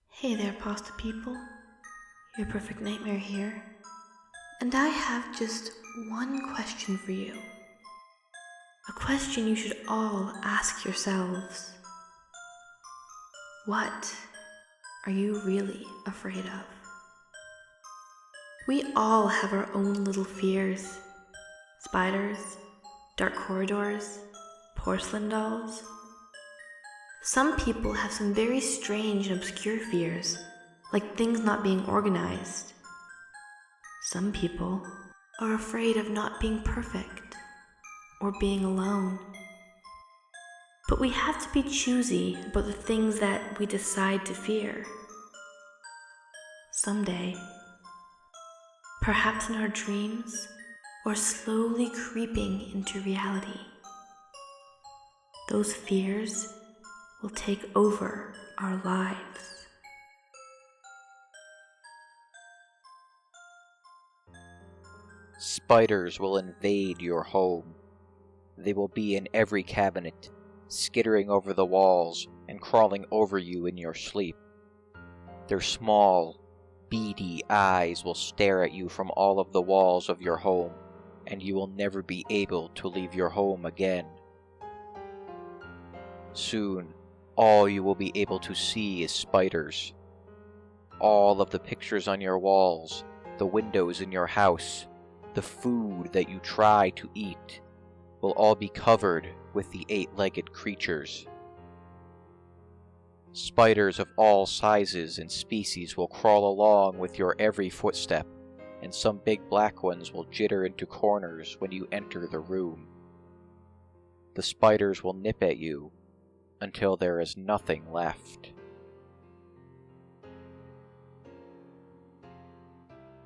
Hey there, Pasta People. Your perfect nightmare here. And I have just one question for you. A question you should all ask yourselves. What are you really afraid of? We all have our own little fears. Spiders, dark corridors, porcelain dolls. Some people have some very strange and obscure fears, like things not being organized. Some people are afraid of not being perfect or being alone. But we have to be choosy about the things that we decide to fear. Someday, perhaps in our dreams or slowly creeping into reality, those fears will take over our lives. Spiders will invade your home. They will be in every cabinet, skittering over the walls and crawling over you in your sleep. Their small, beady eyes will stare at you from all of the walls of your home, and you will never be able to leave your home again. Soon, all you will be able to see is spiders. All of the pictures on your walls, the windows in your house, the food that you try to eat, will all be covered with the 8-legged creatures. Spiders of all sizes and species will crawl along with your every footstep, and some big black ones will jitter into corners when you enter the room. The spiders will nip at you until there is nothing left.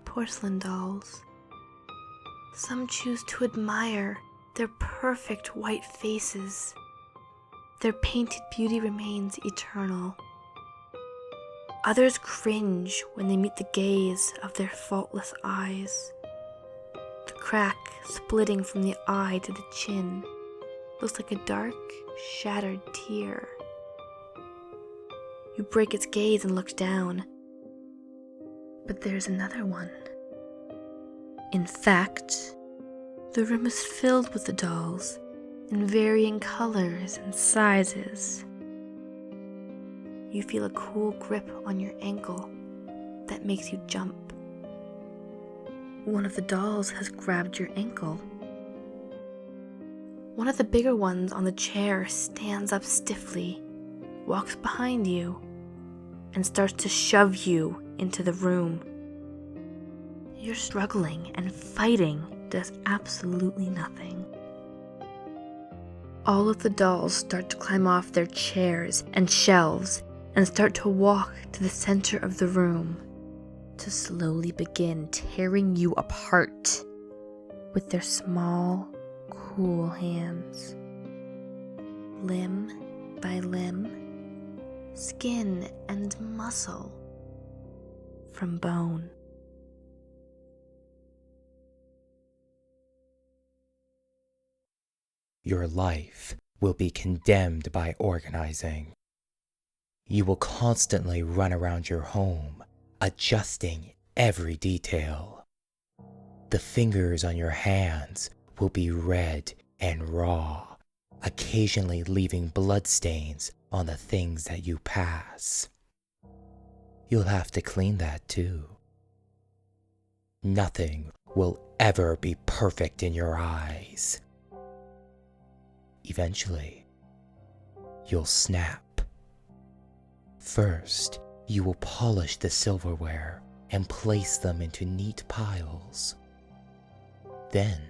Porcelain dolls. Some choose to admire their perfect white faces. Their painted beauty remains eternal. Others cringe when they meet the gaze of their faultless eyes. The crack splitting from the eye to the chin looks like a dark, shattered tear. You break its gaze and look down. But there's another one. In fact, the room is filled with the dolls in varying colors and sizes. You feel a cool grip on your ankle that makes you jump. One of the dolls has grabbed your ankle. One of the bigger ones on the chair stands up stiffly, walks behind you, and starts to shove you into the room. You're struggling, and fighting does absolutely nothing. All of the dolls start to climb off their chairs and shelves and start to walk to the center of the room to slowly begin tearing you apart with their small, cool hands. Limb by limb, skin and muscle from bone. Your life will be condemned by organizing. You will constantly run around your home, adjusting every detail. The fingers on your hands will be red and raw, occasionally leaving bloodstains on the things that you pass. You'll have to clean that too. Nothing will ever be perfect in your eyes. Eventually, you'll snap. First, you will polish the silverware and place them into neat piles. Then,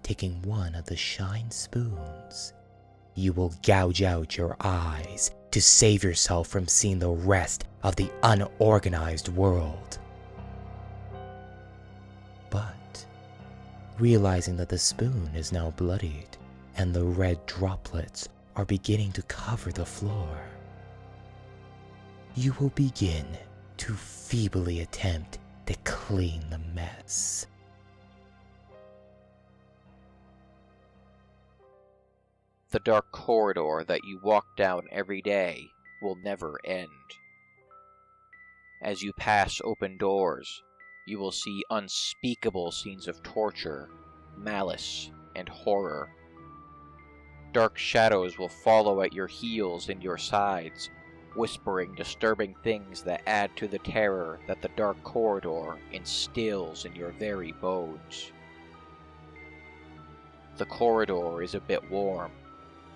taking one of the shine spoons, you will gouge out your eyes to save yourself from seeing the rest of the unorganized world. But, realizing that the spoon is now bloodied and the red droplets are beginning to cover the floor, you will begin to feebly attempt to clean the mess. darkness. The dark corridor that you walk down every day will never end. As you pass open doors, you will see unspeakable scenes of torture, malice, and horror. Dark shadows will follow at your heels and your sides, whispering disturbing things that add to the terror that the dark corridor instills in your very bones. The corridor is a bit warm.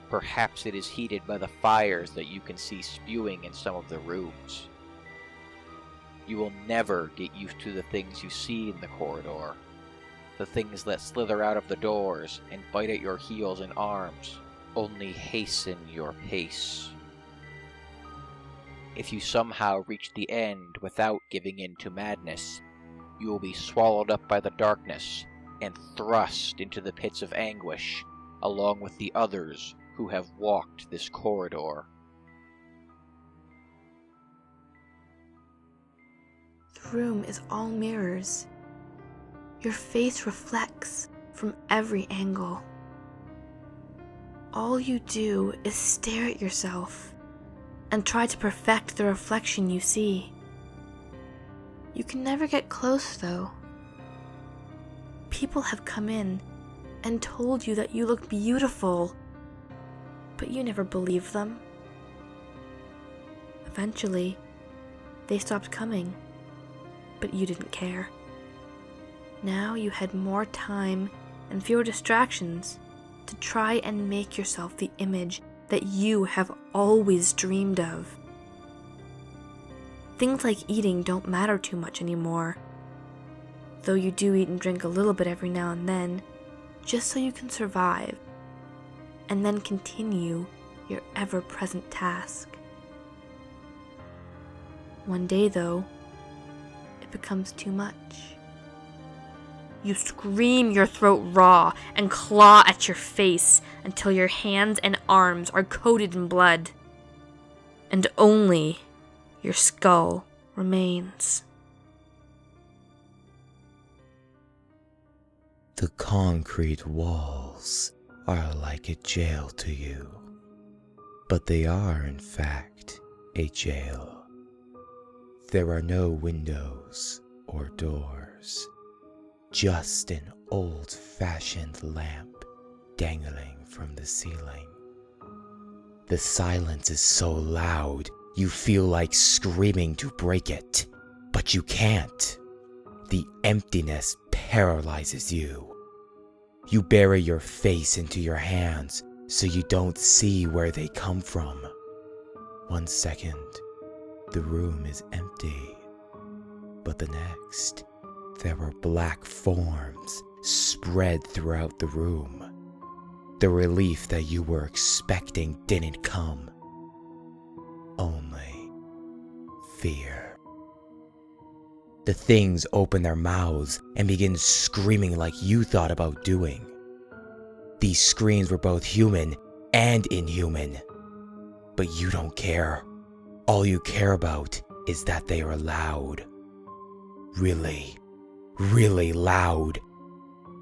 Perhaps it is heated by the fires that you can see spewing in some of the rooms. You will never get used to the things you see in the corridor. The things that slither out of the doors and bite at your heels and arms only hasten your pace. If you somehow reach the end without giving in to madness, you will be swallowed up by the darkness and thrust into the pits of anguish, along with the others who have walked this corridor. The room is all mirrors. Your face reflects from every angle. All you do is stare at yourself and try to perfect the reflection you see. You can never get close, though. People have come in and told you that you look beautiful, but you never believed them. Eventually, they stopped coming, but you didn't care. Now you had more time and fewer distractions to try and make yourself the image that you have always dreamed of. Things like eating don't matter too much anymore, though you do eat and drink a little bit every now and then, just so you can survive, and then continue your ever-present task. One day, though, it becomes too much. You scream your throat raw and claw at your face until your hands and arms are coated in blood, and only your skull remains. The concrete walls are like a jail to you, but they are in fact a jail. There are no windows or doors, just an old-fashioned lamp dangling from the ceiling. The silence is so loud, you feel like screaming to break it, but you can't. The emptiness paralyzes you. You bury your face into your hands so you don't see where they come from. 1 second, the room is empty, but the next, there are black forms spread throughout the room. The relief that you were expecting didn't come. Only fear. The things open their mouths and begin screaming like you thought about doing. These screams were both human and inhuman, but you don't care. All you care about is that they are loud. Really, really loud.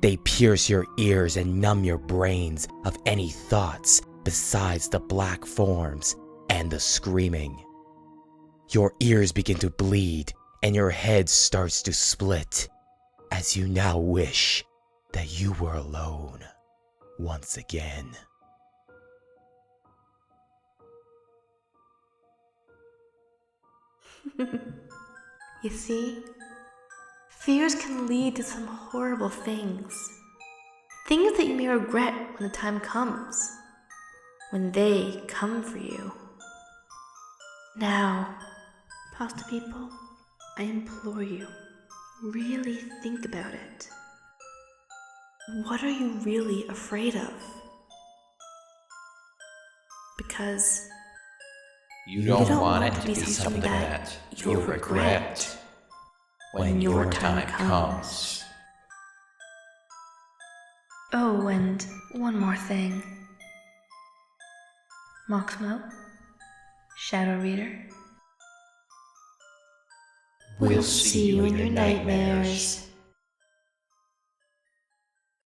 They pierce your ears and numb your brains of any thoughts besides the black forms and the screaming. Your ears begin to bleed and your head starts to split as you now wish that you were alone once again. You see, fears can lead to some horrible things. Things that you may regret when the time comes. When they come for you. Now, Pasta People, I implore you, really think about it. What are you really afraid of? Because You don't want it to be something that you'll regret when your time comes. Oh, and one more thing. Moxmo, TheShadowReader. We'll see you in your nightmares.